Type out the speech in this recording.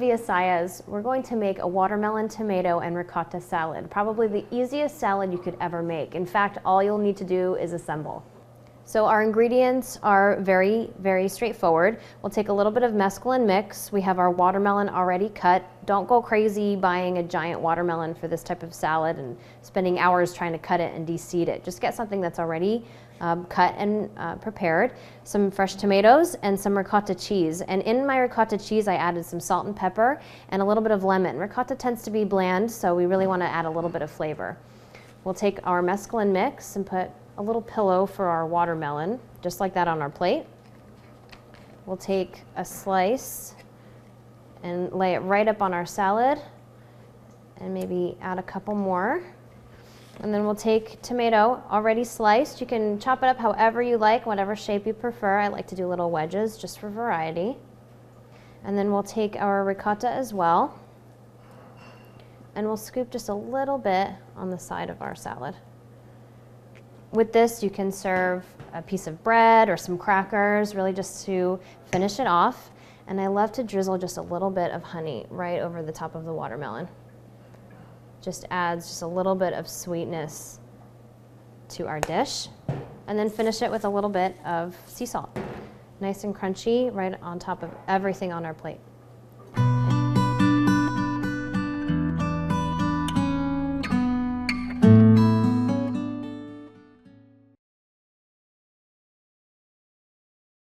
Olivia Saez. We're going to make a watermelon, tomato, and ricotta salad. Probably the easiest salad you could ever make. In fact, all you'll need to do is assemble. So our ingredients are very, very straightforward. We'll take a little bit of mesclun mix. We have our watermelon already cut. Don't go crazy buying a giant watermelon for this type of salad and spending hours trying to cut it and de-seed it. Just get something that's already cut and prepared. Some fresh tomatoes and some ricotta cheese. And in my ricotta cheese, I added some salt and pepper and a little bit of lemon. Ricotta tends to be bland, so we really want to add a little bit of flavor. We'll take our mesclun mix and put a little pillow for our watermelon, just like that on our plate. We'll take a slice and lay it right up on our salad and maybe add a couple more. And then we'll take tomato already sliced. You can chop it up however you like, whatever shape you prefer. I like to do little wedges just for variety. And then we'll take our ricotta as well, and we'll scoop just a little bit on the side of our salad. With this, you can serve a piece of bread or some crackers, really just to finish it off. And I love to drizzle just a little bit of honey right over the top of the watermelon. Just adds just a little bit of sweetness to our dish. And then finish it with a little bit of sea salt. Nice and crunchy right on top of everything on our plate.